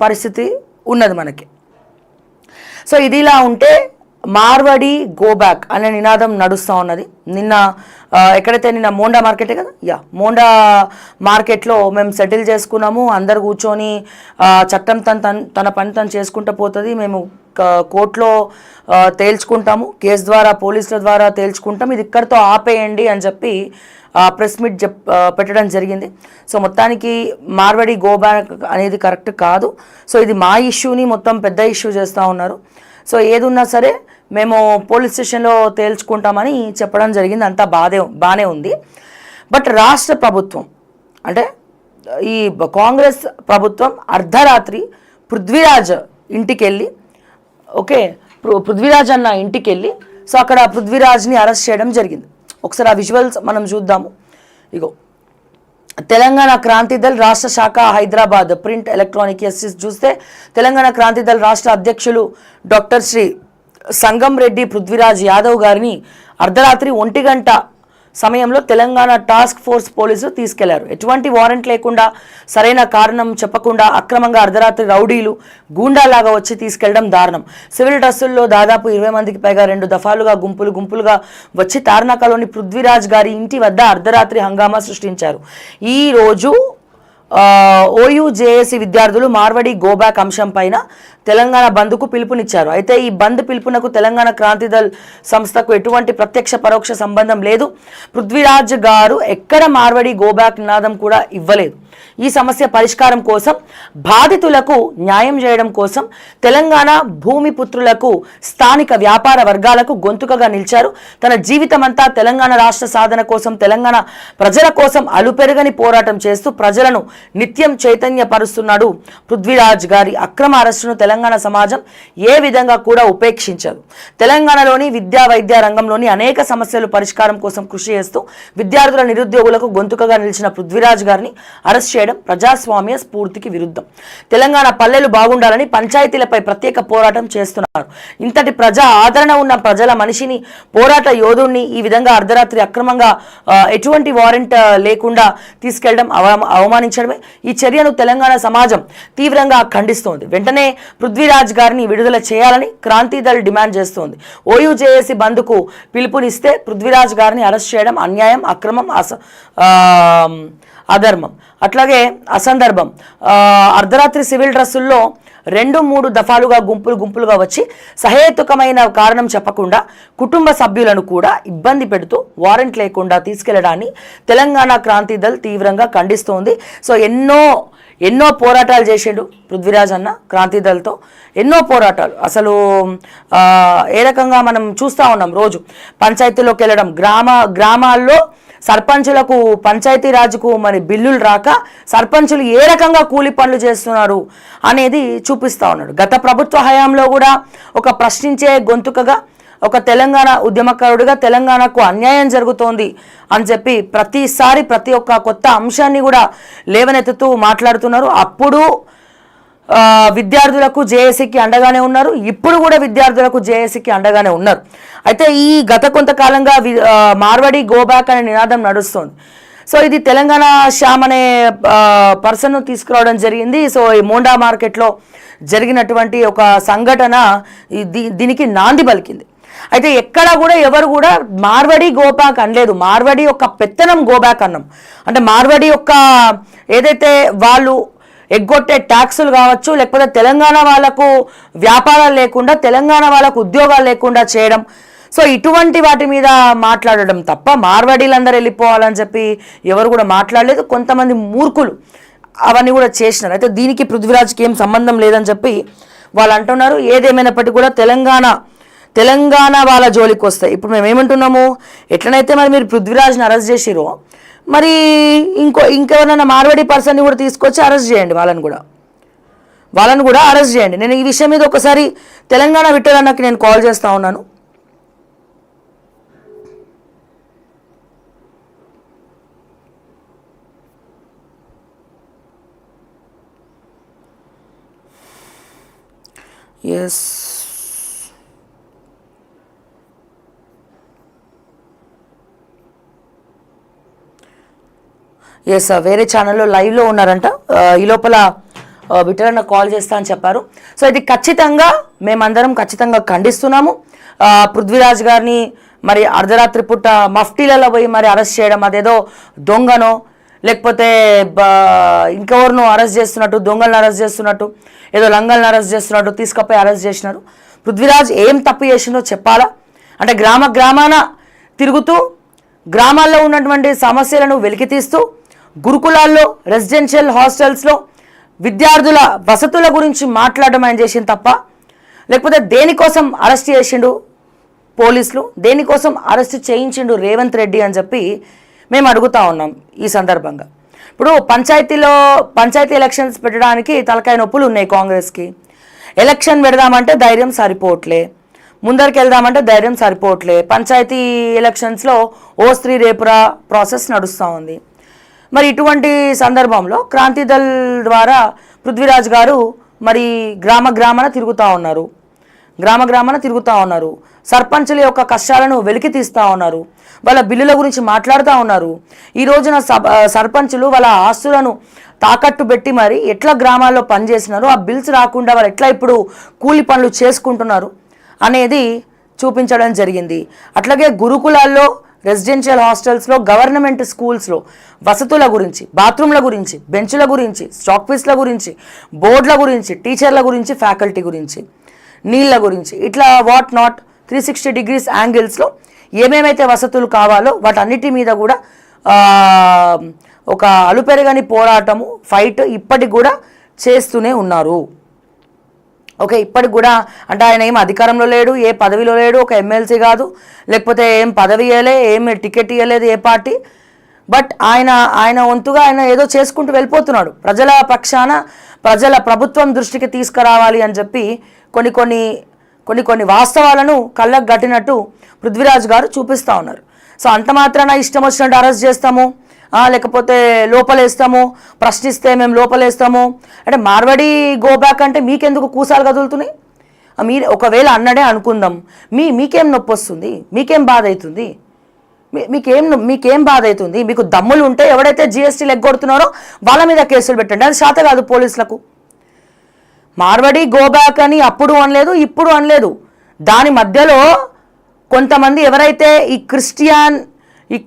పరిస్థితి ఉన్నది మనకి. సో ఇదిలా ఉంటే మార్వడి గో బ్యాక్ అనే నినాదం నడుస్తూ ఉన్నది. నిన్న ఎక్కడైతే నిన్న మోండా మార్కెటే కదా, మోండా మార్కెట్లో మేము సెటిల్ చేసుకున్నాము, అందరు కూర్చొని చట్టం తన పని తను చేసుకుంటూ పోతుంది, మేము కోర్టులో తేల్చుకుంటాము, కేసు ద్వారా పోలీసుల ద్వారా తేల్చుకుంటాం, ఇది ఇక్కడితో ఆపేయండి అని చెప్పి ప్రెస్ మీట్ పెట్టడం జరిగింది. సో మొత్తానికి మార్వడి గో బ్యాక్ అనేది కరెక్ట్ కాదు. సో ఇది మా ఇష్యూని మొత్తం పెద్ద ఇష్యూ చేస్తూ ఉన్నారు. సో ఏది ఉన్నా సరే మేము పోలీస్ స్టేషన్లో తేల్చుకుంటామని చెప్పడం జరిగింది. అంతా బాగానే ఉంది. బట్ రాష్ట్ర ప్రభుత్వం అంటే ఈ కాంగ్రెస్ ప్రభుత్వం అర్ధరాత్రి పృథ్వీరాజ్ ఇంటికి వెళ్ళి పృథ్వీరాజ్ అన్న ఇంటికి వెళ్ళి సో అక్కడ పృథ్వీరాజ్ని అరెస్ట్ చేయడం జరిగింది. ఒకసారి ఆ విజువల్స్ మనం చూద్దాము. ఇగో తెలంగాణ క్రాంతి దళ్ రాష్ట్ర శాఖ హైదరాబాద్ ప్రింట్ ఎలక్ట్రానిక్ చూస్తే తెలంగాణ క్రాంతి దళ్ రాష్ట్ర అధ్యక్షులు డాక్టర్ శ్రీ సంగం రెడ్డి పృథ్వీరాజ్ యాదవ్ గారిని అర్ధరాత్రి 1 గంట సమయంలో తెలంగాణ టాస్క్ ఫోర్స్ పోలీసులు తీసుకెళ్లారు. ఎటువంటి వారెంట్ లేకుండా, సరైన కారణం చెప్పకుండా అక్రమంగా అర్ధరాత్రి రౌడీలు గూండాలాగా వచ్చి తీసుకెళ్లడం దారుణం. సివిల్ డ్రెస్సుల్లో దాదాపు 20 మందికి పైగా 2 దఫాలుగా గుంపులుగా వచ్చి తార్నాకలోని పృథ్వీరాజ్ గారి ఇంటి వద్ద అర్ధరాత్రి హంగామా సృష్టించారు. ఈ రోజు ఓయూజేఏసీ విద్యార్థులు మార్వడి గోబ్యాక్ అంశం పైన తెలంగాణ బంద్కు పిలుపునిచ్చారు. అయితే ఈ బంద్ పిలుపునకు తెలంగాణ క్రాంతి దళ్ సంస్థకు ఎటువంటి ప్రత్యక్ష పరోక్ష సంబంధం లేదు. పృథ్వీరాజ్ గారు ఎక్కడ మార్వడి గోబ్యాక్ నినాదం కూడా ఇవ్వలేదు. ఈ సమస్య పరిష్కారం కోసం, బాధితులకు న్యాయం చేయడం కోసం తెలంగాణ భూమి పుత్రులకు, స్థానిక వ్యాపార వర్గాలకు గొంతుకగా నిలిచారు. తన జీవితమంతా తెలంగాణ రాష్ట్ర సాధన కోసం, తెలంగాణ ప్రజల కోసం అలుపెరగని పోరాటం చేస్తూ ప్రజలను నిత్యం చైతన్యపరుస్తున్నాడు. పృథ్వీరాజ్ గారి అక్రమ అరెస్టును తెలంగాణ సమాజం ఏ విధంగా కూడా ఉపేక్షించదు. తెలంగాణలోని విద్యా వైద్య రంగంలోని అనేక సమస్యలు పరిష్కారం కోసం కృషి చేస్తూ విద్యార్థుల, నిరుద్యోగులకు గొంతుకగా నిలిచిన పృథ్వీరాజ్ గారిని అరెస్ట్ చేయడం ప్రజాస్వామ్య స్ఫూర్తికి విరుద్ధం. తెలంగాణ పల్లెలు బాగుండాలని పంచాయతీలపై ప్రత్యేక పోరాటం చేస్తున్నారు. ఇంతటి ప్రజా ఆదరణ ఉన్న ప్రజల మనిషిని, పోరాట యోధుడిని ఈ విధంగా అర్ధరాత్రి అక్రమంగా ఎటువంటి వారెంట్ లేకుండా తీసుకెళ్లడం అవమానించడమే. ఈ చర్యను తెలంగాణ సమాజం తీవ్రంగా ఖండిస్తోంది. వెంటనే పృథ్వీరాజ్ గారిని విడుదల చేయాలని క్రాంతి దళ్ డిమాండ్ చేస్తోంది. ఓయూజేఏసీ బంద్కు పిలుపునిస్తే పృథ్వీరాజ్ గారిని అరెస్ట్ చేయడం అన్యాయం, అక్రమం, అధర్మం, అట్లాగే అసందర్భం. అర్ధరాత్రి సివిల్ డ్రెస్సుల్లో 2-3 దఫాలుగా గుంపులుగా వచ్చి సహేతుకమైన కారణం చెప్పకుండా కుటుంబ సభ్యులను కూడా ఇబ్బంది పెడుతూ వారెంట్ లేకుండా తీసుకెళ్లడాన్ని తెలంగాణ క్రాంతి దళ్ తీవ్రంగా ఖండిస్తోంది. సో ఎన్నో పోరాటాలు చేసిండు పృథ్వీరాజ్ అన్న క్రాంతి దళ్తో, ఎన్నో పోరాటాలు. అసలు ఏ రకంగా మనం చూస్తూ ఉన్నాం. రోజు పంచాయతీలోకి వెళ్ళడం, గ్రామాల్లో సర్పంచులకు, పంచాయతీరాజ్కు మరి బిల్లులు రాక సర్పంచులు ఏ రకంగా కూలి పనులు చేస్తున్నారు అనేది చూపిస్తూ ఉన్నాడు. గత ప్రభుత్వ హయాంలో కూడా ఒక ప్రశ్నించే గొంతుకగా, ఒక తెలంగాణ ఉద్యమకారుడిగా తెలంగాణకు అన్యాయం జరుగుతోంది అని చెప్పి ప్రతిసారి ప్రతి ఒక్క కొత్త అంశాన్ని కూడా లేవనెత్తుతూ మాట్లాడుతున్నారు. అప్పుడు విద్యార్థులకు జేఏసీకి అండగానే ఉన్నారు, ఇప్పుడు కూడా విద్యార్థులకు జేఏసీకి అండగానే ఉన్నారు. అయితే ఈ గత కొంతకాలంగా మార్వడి గోబ్యాక్ అనే నినాదం నడుస్తుంది. సో ఇది తెలంగాణ శ్యామ్ అనే పర్సన్ను తీసుకురావడం జరిగింది. సో ఈ మోండా మార్కెట్లో జరిగినటువంటి ఒక సంఘటన దీనికి నాంది పలికింది. అయితే ఎక్కడ కూడా ఎవరు కూడా మార్వడి గోబ్యాక్ అనలేదు. మార్వడి యొక్క పెత్తనం గోబ్యాక్ అన్నాం. అంటే మార్వడి యొక్క ఏదైతే వాళ్ళు ఎగ్గొట్టే ట్యాక్సులు కావచ్చు, లేకపోతే తెలంగాణ వాళ్ళకు వ్యాపారాలు లేకుండా, తెలంగాణ వాళ్ళకు ఉద్యోగాలు లేకుండా చేయడం, సో ఇటువంటి వాటి మీద మాట్లాడడం తప్ప మార్వాడీలందరూ వెళ్ళిపోవాలని చెప్పి ఎవరు కూడా మాట్లాడలేదు. కొంతమంది మూర్ఖులు అవన్నీ కూడా చేసినారు. అయితే దీనికి పృథ్వీరాజ్కి ఏం సంబంధం లేదని చెప్పి వాళ్ళు అంటున్నారు. ఏదేమైనప్పటికీ కూడా తెలంగాణ వాళ్ళ జోలికి వస్తాయి. ఇప్పుడు మేము ఏమంటున్నాము, ఎట్లనైతే మరి మీరు పృథ్వీరాజ్ని అరెస్ట్ చేసిరో మరి ఇంకెవరైనా మార్వాడి పర్సన్ని కూడా తీసుకొచ్చి అరెస్ట్ చేయండి, వాళ్ళని కూడా అరెస్ట్ చేయండి. నేను ఈ విషయం మీద ఒకసారి తెలంగాణ విఠలన్నకి నేను కాల్ చేస్తూ ఉన్నాను. ఎస్ వేరే ఛానల్లో లైవ్లో ఉన్నారంట. ఈ లోపల విఠలన్న కాల్ చేస్తా అని చెప్పారు. సో ఇది ఖచ్చితంగా మేమందరం ఖచ్చితంగా ఖండిస్తున్నాము. పృథ్వీరాజ్ గారిని మరి అర్ధరాత్రి పూట మఫ్టీలలో పోయి మరి అరెస్ట్ చేయడం, అదేదో దొంగనో లేకపోతే ఇంకెవరినో అరెస్ట్ చేస్తున్నట్టు, దొంగలను అరెస్ట్ చేస్తున్నట్టు, ఏదో లంగల్ని అరెస్ట్ చేస్తున్నట్టు తీసుకుపోయి అరెస్ట్ చేసినారు. పృథ్వీరాజ్ ఏం తప్పు చేసిందో చెప్పాలా? అంటే గ్రామాన తిరుగుతూ గ్రామాల్లో ఉన్నటువంటి సమస్యలను వెలికితీస్తూ గురుకులాల్లో, రెసిడెన్షియల్ హాస్టల్స్లో విద్యార్థుల వసతుల గురించి మాట్లాడడం ఆయన చేసింది తప్ప, లేకపోతే దేనికోసం అరెస్ట్ చేసిండు పోలీసులు, దేనికోసం అరెస్ట్ చేయించిండు రేవంత్ రెడ్డి అని చెప్పి మేము అడుగుతా ఉన్నాం ఈ సందర్భంగా. ఇప్పుడు పంచాయతీ ఎలక్షన్స్ పెట్టడానికి తలకాయ నొప్పులు ఉన్నాయి కాంగ్రెస్కి. ఎలక్షన్ పెడదామంటే ధైర్యం సరిపోవట్లే, ముందరికి వెళ్దామంటే ధైర్యం సరిపోవట్లే. పంచాయతీ ఎలక్షన్స్లో ఓ స్త్రీ రేపురా ప్రాసెస్ నడుస్తూ ఉంది. మరి ఇటువంటి సందర్భంలో క్రాంతిదళ్ ద్వారా పృథ్వీరాజ్ గారు మరి గ్రామాన తిరుగుతూ ఉన్నారు. సర్పంచుల యొక్క కష్టాలను వెలికి తీస్తూ ఉన్నారు. వాళ్ళ బిల్లుల గురించి మాట్లాడుతూ ఉన్నారు. ఈ రోజున సర్పంచులు వాళ్ళ ఆస్తులను తాకట్టు పెట్టి మరి ఎట్లా గ్రామాల్లో పనిచేసినారు, ఆ బిల్స్ రాకుండా వాళ్ళు ఎట్లా ఇప్పుడు కూలి పనులు చేసుకుంటున్నారు అనేది చూపించడం జరిగింది. అట్లాగే గురుకులాల్లో, రెసిడెన్షియల్ హాస్టల్స్లో, గవర్నమెంట్ స్కూల్స్లో వసతుల గురించి, బాత్రూమ్ల గురించి, బెంచ్ల గురించి, స్టాక్ పీస్ల గురించి, బోర్డుల గురించి, టీచర్ల గురించి, ఫ్యాకల్టీ గురించి, నీళ్ళ గురించి, ఇట్లా వాట్ నాట్ 360 degrees యాంగిల్స్లో ఏమేమైతే వసతులు కావాలో వాటన్నిటి మీద కూడా ఒక అలుపెరగని పోరాటము, ఫైట్ ఇప్పటికి కూడా చేస్తూనే ఉన్నారు. ఓకే, ఇప్పటికి కూడా అంటే ఆయన ఏం అధికారంలో లేడు, ఏ పదవిలో లేడు, ఒక ఎమ్మెల్సీ కాదు, లేకపోతే ఏం పదవి ఇవ్వలే, ఏం టికెట్ ఇవ్వలేదు ఏ పార్టీ. బట్ ఆయన వంతుగా ఆయన ఏదో చేసుకుంటూ వెళ్ళిపోతున్నాడు. ప్రజల పక్షాన ప్రభుత్వం దృష్టికి తీసుకురావాలి అని చెప్పి కొన్ని వాస్తవాలను కళ్ళకు గట్టినట్టు పృథ్వీరాజ్ గారు చూపిస్తూ ఉన్నారు. సో అంత మాత్రాన ఇష్టం వచ్చినట్టు అరెస్ట్ చేస్తాము, లేకపోతే లోపలేస్తాము, ప్రశ్నిస్తే మేము లోపలేస్తాము అంటే మార్వాడి గో బ్యాక్ అంటే మీకెందుకు కూసాలు కదులుతున్నాయి? మీరు ఒకవేళ అన్నడే అనుకుందాం, మీకేం నొప్పి వస్తుంది, మీకేం బాధ అవుతుంది, మీకేం బాధ అవుతుంది? మీకు దమ్ములు ఉంటే ఎవడైతే జిఎస్టీలు ఎగ్గొడుతున్నారో వాళ్ళ మీద కేసులు పెట్టండి. అది శాత కాదు పోలీసులకు. మార్వాడి గో బ్యాక్ అని అప్పుడు అనలేదు, ఇప్పుడు అనలేదు. దాని మధ్యలో కొంతమంది ఎవరైతే ఈ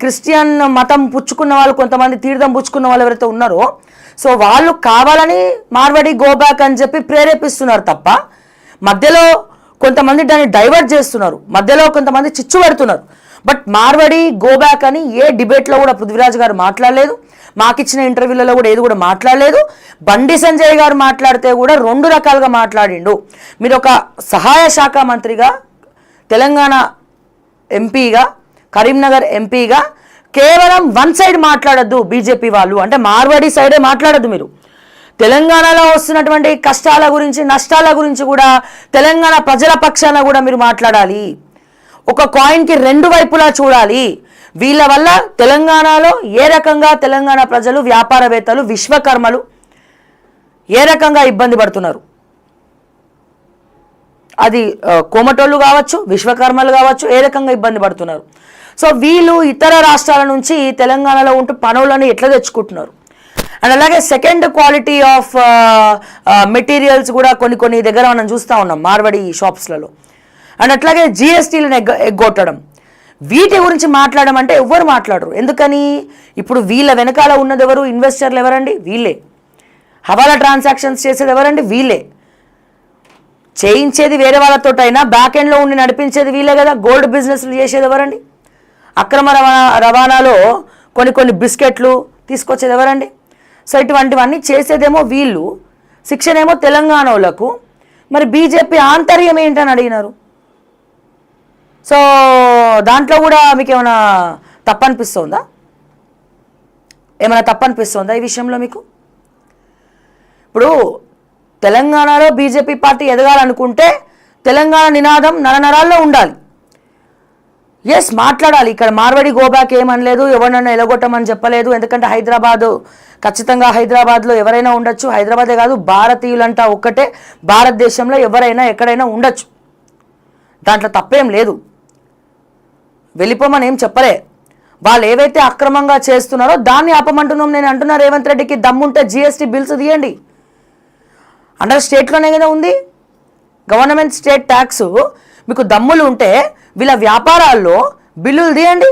క్రిస్టియన్ మతం పుచ్చుకున్న వాళ్ళు, కొంతమంది తీర్థం పుచ్చుకున్న వాళ్ళు ఎవరైతే ఉన్నారో, సో వాళ్ళు కావాలని మార్వాడి గో బ్యాక్ అని చెప్పి ప్రేరేపిస్తున్నారు తప్ప, మధ్యలో కొంతమంది దాన్ని డైవర్ట్ చేస్తున్నారు, మధ్యలో కొంతమంది చిచ్చు పెడుతున్నారు. బట్ మార్వాడి గో బ్యాక్ అని ఏ డిబేట్లో కూడా పృథ్వీరాజ్ గారు మాట్లాడలేదు, మాకిచ్చిన ఇంటర్వ్యూలలో కూడా ఏది కూడా మాట్లాడలేదు. బండి సంజయ్ గారు మాట్లాడితే కూడా 2 రకాలుగా మాట్లాడిండు. మీరు ఒక సహాయ శాఖ మంత్రిగా, తెలంగాణ ఎంపీగా, కరీంనగర్ ఎంపీగా కేవలం వన్ సైడ్ మాట్లాడద్దు. బీజేపీ వాళ్ళు అంటే మార్వాడి సైడే మాట్లాడద్దు. మీరు తెలంగాణలో వస్తున్నటువంటి కష్టాల గురించి, నష్టాల గురించి కూడా తెలంగాణ ప్రజల పక్షాన కూడా మీరు మాట్లాడాలి. ఒక కాయిన్కి 2 వైపులా చూడాలి. వీళ్ళ వల్ల తెలంగాణలో ఏ రకంగా తెలంగాణ ప్రజలు, వ్యాపారవేత్తలు, విశ్వకర్మలు ఏ రకంగా ఇబ్బంది పడుతున్నారు, అది కోమటోళ్ళు కావచ్చు, విశ్వకర్మలు కావచ్చు, ఏ రకంగా ఇబ్బంది పడుతున్నారు. సో వీళ్ళు ఇతర రాష్ట్రాల నుంచి తెలంగాణలో ఉంటూ పనులను ఎట్లా తెచ్చుకుంటున్నారు. అండ్ అలాగే సెకండ్ క్వాలిటీ ఆఫ్ మెటీరియల్స్ కూడా కొన్ని దగ్గర మనం చూస్తూ ఉన్నాం మార్వాడి షాప్స్లలో. అండ్ అట్లాగే జిఎస్టీలను ఎగ్గొట్టడం, వీటి గురించి మాట్లాడడం అంటే ఎవ్వరు మాట్లాడరు. ఎందుకని? ఇప్పుడు వీళ్ళ వెనకాల ఉన్నది ఎవరు? ఇన్వెస్టర్లు ఎవరండి? వీళ్ళే. హవాలా ట్రాన్సాక్షన్స్ చేసేది ఎవరండి? వీళ్ళే. చేయించేది వేరే వాళ్ళతోటైనా బ్యాక్ ఎండ్లో ఉండి నడిపించేది వీళ్ళే కదా. గోల్డ్ బిజినెస్లు చేసేది ఎవరండి? అక్రమ రవాణాలో కొన్ని బిస్కెట్లు తీసుకొచ్చేది ఎవరండి? సో ఇటువంటివన్నీ చేసేదేమో వీళ్ళు, శిక్షణ ఏమో తెలంగాణ వాళ్ళకు. మరి బీజేపీ ఆంతర్యం ఏంటని అడిగినారు. సో దాంట్లో కూడా మీకు ఏమైనా తప్పనిపిస్తుందా? ఈ విషయంలో మీకు? ఇప్పుడు తెలంగాణలో బీజేపీ పార్టీ ఎదగాలనుకుంటే తెలంగాణ నినాదం నరనరాల్లో ఉండాలి. ఎస్, మాట్లాడాలి. ఇక్కడ మార్వాడి గోబ్యాక్ ఏమనలేదు, ఎవరినైనా ఎలగొట్టమని చెప్పలేదు. ఎందుకంటే ఖచ్చితంగా హైదరాబాద్లో ఎవరైనా ఉండొచ్చు. హైదరాబాదే కాదు, భారతీయులంటా ఒక్కటే. భారతదేశంలో ఎవరైనా ఎక్కడైనా ఉండొచ్చు, దాంట్లో తప్పేం లేదు. వెళ్ళిపోమని ఏం చెప్పలే. వాళ్ళు ఏవైతే అక్రమంగా చేస్తున్నారో దాన్ని ఆపమంటున్నాం. నేను అంటున్నా, రేవంత్ రెడ్డికి దమ్ముంటే జిఎస్టీ బిల్స్ తీయండి. అండర్ స్టేట్లోనే కదా ఉంది. Government state tax. మీకు దమ్ములు ఉంటే వీళ్ళ వ్యాపారాల్లో బిల్లులు తీయండి,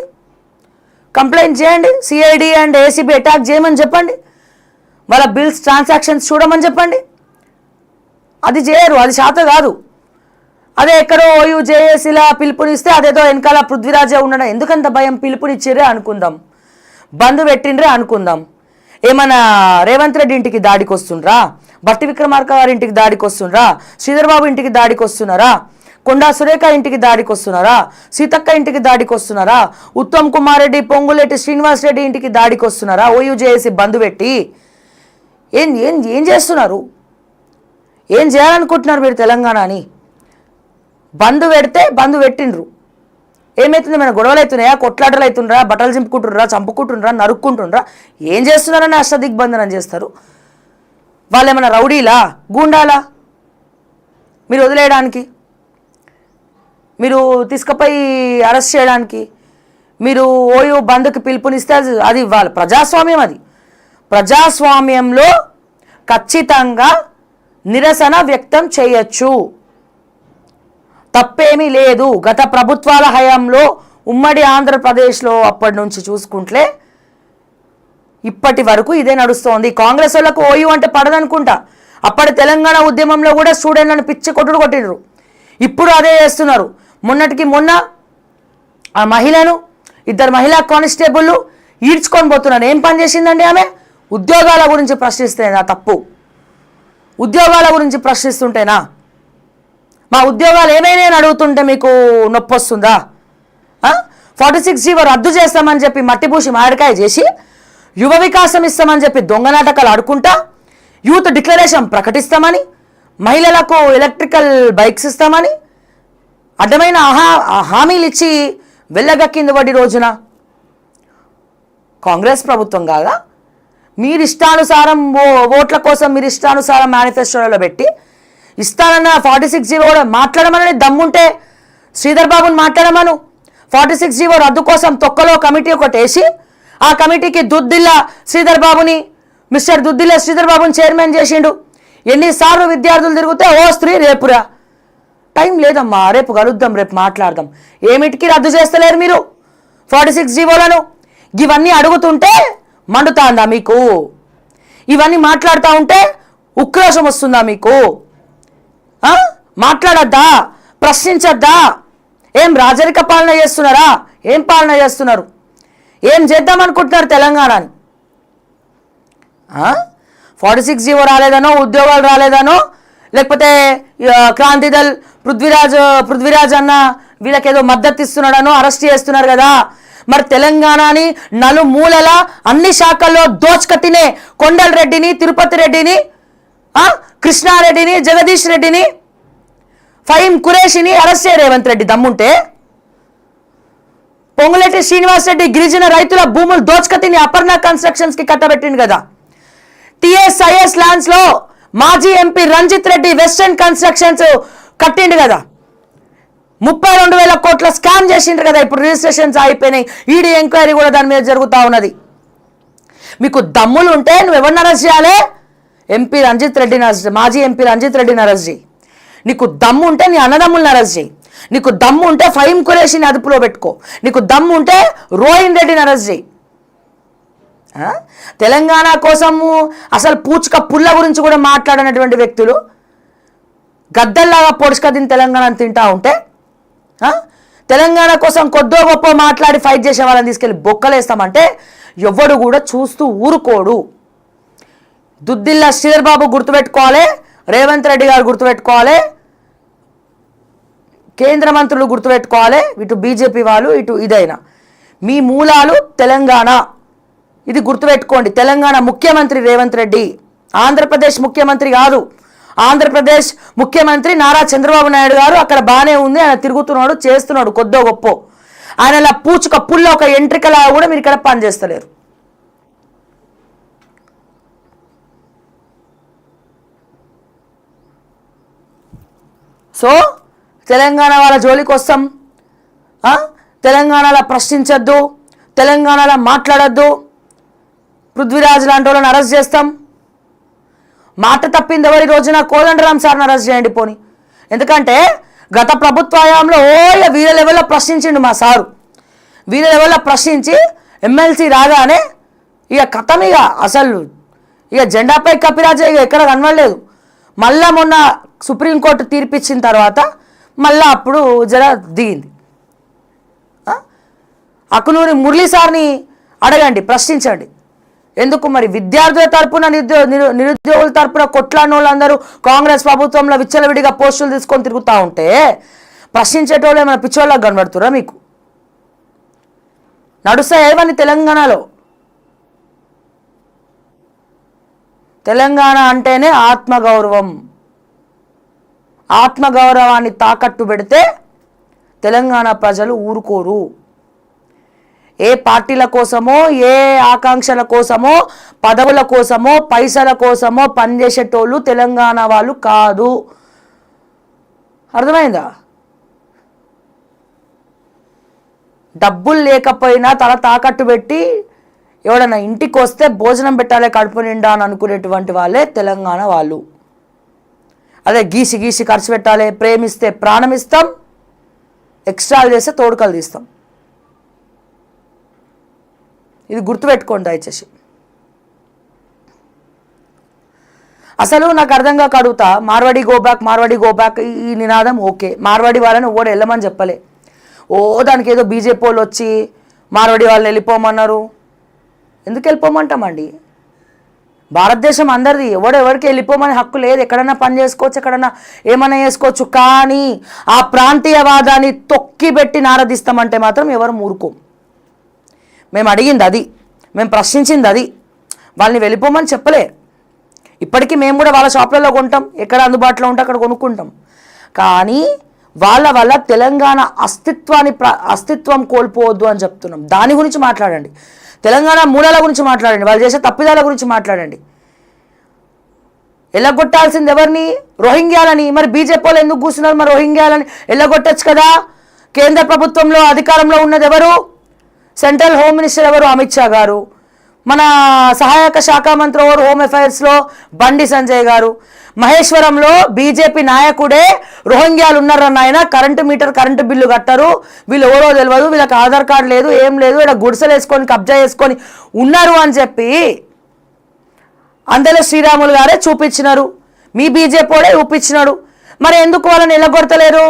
కంప్లైంట్ చేయండి, సిఐడి అండ్ ఏసీబీ అటాక్ చేయమని చెప్పండి, వాళ్ళ బిల్స్ ట్రాన్సాక్షన్స్ చూడమని చెప్పండి. అది చేయరు, అది శాత కాదు. అదే ఎక్కడో ఓయూ జేఏసీలా పిలుపునిస్తే అదేదో వెనకాల పృథ్వీరాజే ఉండడం. ఎందుకంత భయం? పిలుపునిచ్చిరే అనుకుందాం, బంద్ పెట్టిండ్రే అనుకుందాం. ఏమన్నా రేవంత్ రెడ్డి ఇంటికి దాడికి వస్తుండ్రా? బట్టి విక్రమార్క గారి ఇంటికి దాడికి వస్తుండ్రా? శ్రీధర్ బాబు ఇంటికి దాడికి వస్తున్నారా? కొండా సురేఖ ఇంటికి దాడికి వస్తున్నారా? సీతక్క ఇంటికి దాడికి వస్తున్నారా? ఉత్తమ్ కుమార్ రెడ్డి, పొంగులేటి శ్రీనివాస్ రెడ్డి ఇంటికి దాడికి వస్తున్నారా? ఓయూ జేఏసీ బంద్ పెట్టి ఏం ఏం ఏం చేస్తున్నారు? ఏం చేయాలనుకుంటున్నారు మీరు తెలంగాణని? బంద్ పెడితే బంద్ పెట్టిండ్రు, ఏమవుతుంది? మన గొడవలు అవుతున్నాయా? కొట్లాటలు అవుతుండ్రా? బట్టలు చింపుకుంటుండ్రా? చంపుకుంటుండ్రా? నరుక్కుంటుండ్రా? ఏం చేస్తున్నారని అష్టదిగ్బంధనం చేస్తారు. వాళ్ళు ఏమైనా రౌడీలా, గూండాలా మీరు వదిలేయడానికి, మీరు తీసుకుపోయి అరెస్ట్ చేయడానికి? మీరు ఓయూ బంద్కి పిలుపునిస్తే అది వాళ్ళ ప్రజాస్వామ్యం. అది ప్రజాస్వామ్యంలో ఖచ్చితంగా నిరసన వ్యక్తం చేయొచ్చు, తప్పేమీ లేదు. గత ప్రభుత్వాల హయాంలో ఉమ్మడి ఆంధ్రప్రదేశ్లో అప్పటి నుంచి చూసుకుంటే ఇప్పటి వరకు ఇదే నడుస్తోంది. కాంగ్రెస్ వాళ్ళకు ఓయూ అంటే పడదనుకుంటా. అప్పటి తెలంగాణ ఉద్యమంలో కూడా స్టూడెంట్లను పిచ్చి కొట్టిండ్రు. ఇప్పుడు అదే చేస్తున్నారు. మొన్నటికి మొన్న ఆ మహిళను, ఇద్దరు మహిళా కానిస్టేబుల్ ఈడ్చుకొని పోతున్నారు. ఏం పని చేసిందండి ఆమె? ఉద్యోగాల గురించి ప్రశ్నిస్తేనా తప్పు? ఉద్యోగాల గురించి ప్రశ్నిస్తుంటేనా? మా ఉద్యోగాలు ఏమైనా అడుగుతుంటే మీకు నొప్పి వస్తుందా? 46G రద్దు చేస్తామని చెప్పి మట్టిపూసి మామిడికాయ చేసి, యువ వికాసం ఇస్తామని చెప్పి దొంగ నాటకాలు ఆడుకుంటా, యూత్ డిక్లరేషన్ ప్రకటిస్తామని, మహిళలకు ఎలక్ట్రికల్ బైక్స్ ఇస్తామని అడ్డమైన హామీలు ఇచ్చి వెళ్ళగక్కింది వాడి రోజున కాంగ్రెస్ ప్రభుత్వం కాదా? మీరు ఇష్టానుసారం ఓట్ల కోసం మీరు ఇష్టానుసారం మేనిఫెస్టోలో పెట్టి ఇస్తానన్న 46G కూడా మాట్లాడమని దమ్ముంటే శ్రీధర్ బాబుని మాట్లాడమను. 46G రద్దు కోసం తొక్కలో కమిటీ ఒకటి వేసి ఆ కమిటీకి దుద్దిల్ల శ్రీధర్ బాబుని, మిస్టర్ దుద్దిల్ల శ్రీధర్ బాబుని చైర్మన్ చేసిండు. ఎన్నిసార్లు విద్యార్థులు తిరిగితే ఓ స్త్రీ రేపురా, టైం లేదమ్మా, రేపు కలుద్దాం, రేపు మాట్లాడదాం. ఏమిటికి రద్దు చేస్తలేరు మీరు 46G? ఇవన్నీ అడుగుతుంటే మండుతాందా మీకు? ఇవన్నీ మాట్లాడుతూ ఉంటే ఉక్రోషం వస్తుందా మీకు? మాట్లాడద్దా? ప్రశ్నించద్దా? ఏం రాజరిక పాలన చేస్తున్నారా? ఏం పాలన చేస్తున్నారు? ఏం చేద్దాం అనుకుంటున్నారు తెలంగాణని? 46G రాలేదనో, ఉద్యోగాలు రాలేదనో, లేకపోతే క్రాంతిదల్ పృథ్వీరాజ్ అన్న వీళ్ళకేదో మద్దతు ఇస్తున్నాడనో అరెస్ట్ చేస్తున్నారు కదా. మరి తెలంగాణని నలుమూలల అన్ని శాఖల్లో దోచుకతినే కొండల్ రెడ్డిని, తిరుపతి రెడ్డిని, కృష్ణారెడ్డిని, జగదీష్ రెడ్డిని, ఫహీం ఖురేషిని అరెస్ట్ చేయ రేవంత్ రెడ్డి దమ్ముంటే. పొంగులేటి శ్రీనివాస్ రెడ్డి గిరిజన రైతుల భూములు దోచుకతిని అపర్ణ కన్స్ట్రక్షన్స్ కి కట్టబెట్టింది కదా. టిఎస్ఐఎస్ ల్యాండ్స్ లో మాజీ MP Ranjith Reddy Western Constructions కట్టిండు కదా. 32,000 కోట్ల స్కామ్ చేసిండ్రు కదా. ఇప్పుడు రిజిస్ట్రేషన్స్ అయిపోయినాయి, ఈడీ ఎంక్వైరీ కూడా దాని మీద జరుగుతూ ఉన్నది. మీకు దమ్ములు ఉంటే నువ్వు ఎవరిని అరెస్ట్ చేయాలి? ఎంపీ రంజిత్ రెడ్డిని అరెస్ట్, మాజీ ఎంపీ రంజిత్ రెడ్డిని అరెస్ట్ చేయి. నీకు దమ్ము ఉంటే నీ అన్నదమ్ములను అరెస్ట్ చేయి. నీకు దమ్ము ఉంటే ఫహీం ఖురేషిని అదుపులో పెట్టుకో. నీకు దమ్ము ఉంటే రోహిన్ రెడ్డిని అరెస్ట్ చేయి. తెలంగాణ కోసము అసలు పూచుక పుల్ల గురించి కూడా మాట్లాడినటువంటి వ్యక్తులు గద్దల్లాగా పొడుచుక తెలంగాణను తింటా ఉంటే, తెలంగాణ కోసం కొద్దో గొప్ప మాట్లాడి ఫైట్ చేసే వాళ్ళని తీసుకెళ్ళి బొక్కలేస్తామంటే ఎవడు కూడా చూస్తూ ఊరుకోడు. దుద్దిల్ల శ్రీధర్ బాబు గుర్తుపెట్టుకోవాలి, రేవంత్ రెడ్డి గారు గుర్తుపెట్టుకోవాలి, కేంద్ర మంత్రులు గుర్తుపెట్టుకోవాలి, ఇటు బీజేపీ వాళ్ళు, ఇటు ఇదైనా మీ మూలాలు తెలంగాణ. ఇది గుర్తుపెట్టుకోండి. తెలంగాణ ముఖ్యమంత్రి రేవంత్ రెడ్డి, ఆంధ్రప్రదేశ్ ముఖ్యమంత్రి కాదు. ఆంధ్రప్రదేశ్ ముఖ్యమంత్రి నారా చంద్రబాబు నాయుడు గారు అక్కడ బాగానే ఉంది, ఆయన తిరుగుతున్నాడు, చేస్తున్నాడు కొద్దో గొప్ప. ఆయన ఇలా పూచుక పుల్ల ఒక ఎంట్రికలా కూడా మీరు ఇక్కడ పనిచేస్తలేరు. సో తెలంగాణ వాళ్ళ జోలికి వస్తాం, తెలంగాణలో ప్రశ్నించద్దు, తెలంగాణలో మాట్లాడద్దు, పృథ్వీరాజ్ లాంటి వాళ్ళని అరెస్ట్ చేస్తాం. మాట తప్పింది ఎవరి రోజున కోదండరామ్ సార్ని అరెస్ట్ చేయండి పోని. ఎందుకంటే గత ప్రభుత్వ హయాంలో వీళ్ళ లెవెల్లో ప్రశ్నించిండు మా సారు. వీళ్ళ లెవెల్లో ప్రశ్నించి ఎమ్మెల్సీ రాగానే ఇక కథం, ఇక అసలు ఇక జెండాపై కపిరాజ ఇక ఎక్కడ కనబడలేదు. మళ్ళా మొన్న సుప్రీంకోర్టు తీర్పిచ్చిన తర్వాత మళ్ళా అప్పుడు జర దిగింది. అకునూరి మురళీ సార్ని అడగండి, ప్రశ్నించండి. ఎందుకు మరి విద్యార్థుల తరపున నిరుద్యోగుల తరపున కొట్లాడిన వాళ్ళందరూ కాంగ్రెస్ ప్రభుత్వంలో విచ్చలవిడిగా పోస్టులు తీసుకొని తిరుగుతూ ఉంటే ప్రశ్నించేటోళ్ళు ఏమైనా పిచ్చోళ్ళకి కనబడుతురా మీకు? నడుస్తాయేమని తెలంగాణలో? తెలంగాణ అంటేనే ఆత్మగౌరవం. ఆత్మగౌరవాన్ని తాకట్టు పెడితే తెలంగాణ ప్రజలు ఊరుకోరు. ఏ పార్టీల కోసమో, ఏ ఆకాంక్షల కోసమో, పదవుల కోసమో, పైసల కోసమో పనిచేసేటోళ్ళు తెలంగాణ వాళ్ళు కాదు. అర్థమైందా? డబ్బులు లేకపోయినా తల తాకట్టు పెట్టి ఎవడన్నా ఇంటికి వస్తే భోజనం పెట్టాలి కడుపు నిండా అని అనుకునేటువంటి వాళ్ళే తెలంగాణ వాళ్ళు. అదే గీసి గీసి ఖర్చు పెట్టాలి, ప్రేమిస్తే ప్రాణం ఇస్తాం, ఎక్స్ట్రాలు చేస్తే తోడుకలు తీస్తాం. ఇది గుర్తుపెట్టుకోండి దయచేసి. అసలు నాకు అర్థం కాక అడుగుతా, మార్వాడి గోబ్యాక్, మార్వాడి గోబ్యాక్ ఈ నినాదం ఓకే. మార్వాడి వాళ్ళని ఓడి వెళ్ళమని చెప్పలే. దానికి ఏదో బీజేపీ వాళ్ళు వచ్చి మార్వాడి వాళ్ళని వెళ్ళిపోమన్నారు. ఎందుకు వెళ్ళిపోమంటామండి? భారతదేశం అందరిది, ఎవరికి వెళ్ళిపోమని హక్కు లేదు. ఎక్కడన్నా పని చేసుకోవచ్చు, ఎక్కడన్నా ఏమన్నా చేసుకోవచ్చు. కానీ ఆ ప్రాంతీయవాదాన్ని తొక్కిపెట్టి నారదిస్తామంటే మాత్రం ఎవరు ఊరుకోం. మేము అడిగింది అది, మేము ప్రశ్నించింది అది. వాళ్ళని వెళ్ళిపోమని చెప్పలే. ఇప్పటికీ మేము కూడా వాళ్ళ షాపులలో కొంటాం, ఎక్కడ అందుబాటులో ఉంటే అక్కడ కొనుక్కుంటాం. కానీ వాళ్ళ వల్ల తెలంగాణ అస్తిత్వం కోల్పోవద్దు అని చెప్తున్నాం. దాని గురించి మాట్లాడండి. తెలంగాణ మూలాల గురించి మాట్లాడండి. వాళ్ళు చేసే తప్పిదాల గురించి మాట్లాడండి. ఎల్లగొట్టాల్సింది ఎవరిని? రోహింగ్యాలని. మరి బీజేపీ వాళ్ళు ఎందుకు కూర్చున్నారు? మరి రోహింగ్యాలని ఎల్లగొట్టచ్చు కదా. కేంద్ర ప్రభుత్వంలో అధికారంలో ఉన్నది ఎవరు? సెంట్రల్ హోమ్ మినిస్టర్ ఎవరు? అమిత్ షా గారు. మన సహాయక శాఖ మంత్రి ఎవరు? హోమ్ అఫైర్స్లో బండి సంజయ్ గారు. మహేశ్వరంలో బీజేపీ నాయకుడే రోహింగ్యాలు ఉన్నారన్న ఆయన కరెంటు బిల్లు కట్టరు, వీళ్ళు ఎవరో తెలియదు, వీళ్ళకి ఆధార్ కార్డు లేదు, ఏం లేదు, ఇక్కడ గుడిసెలు వేసుకొని కబ్జా చేసుకొని ఉన్నారు అని చెప్పి అందెల శ్రీరాములు గారే చూపించినారు. మీ బీజేపీ వాడే చూపించినాడు. మరి ఎందుకు వాళ్ళని ఎల్లగొడతలేరు?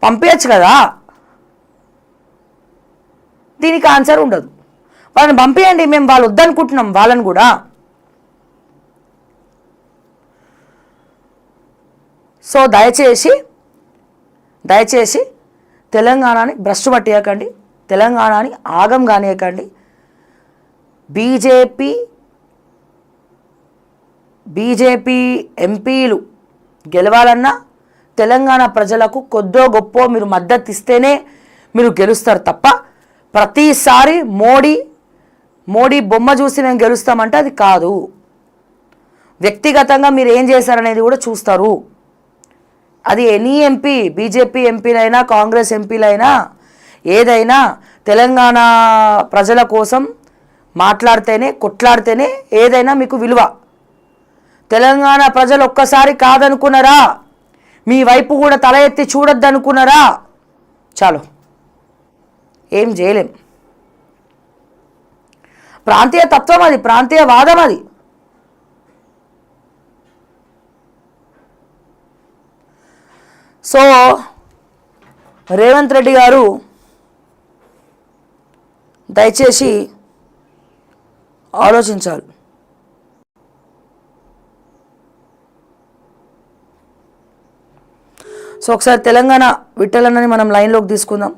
పంపించచ్చు కదా. దీనికి ఆన్సర్ ఉండదు. వాళ్ళని పంపించండి, మేము వాళ్ళు వద్దనుకుంటున్నాం వాళ్ళని కూడా. సో దయచేసి తెలంగాణని భ్రష్టు పట్టేయకండి, తెలంగాణని ఆగం కానియకండి. బీజేపీ ఎంపీలు గెలవాలన్నా తెలంగాణ ప్రజలకు కొద్దో గొప్పో మీరు మద్దతు ఇస్తేనే మీరు గెలుస్తారు తప్ప ప్రతిసారి మోడీ బొమ్మ చూసి మేము గెలుస్తామంటే అది కాదు. వ్యక్తిగతంగా మీరు ఏం చేశారనేది కూడా చూస్తారు. అది ఎనీ ఎంపీ, బీజేపీ ఎంపీలైనా కాంగ్రెస్ ఎంపీలైనా ఏదైనా తెలంగాణ ప్రజల కోసం మాట్లాడితేనే, కొట్లాడితేనే ఏదైనా మీకు విలువ. తెలంగాణ ప్రజలు ఒక్కసారి కాదనుకున్నారా, మీ వైపు కూడా తల ఎత్తి చూడొద్దనుకున్నారా, చాలు, ఏం చేయలేం. ప్రాంతీయ తత్వం అది, ప్రాంతీయవాదం అది. సో రేవంత్ రెడ్డి గారు దయచేసి ఆలోచించాలి. సో ఒకసారి తెలంగాణ విఠలన్నని మనం లైన్లోకి తీసుకుందాం.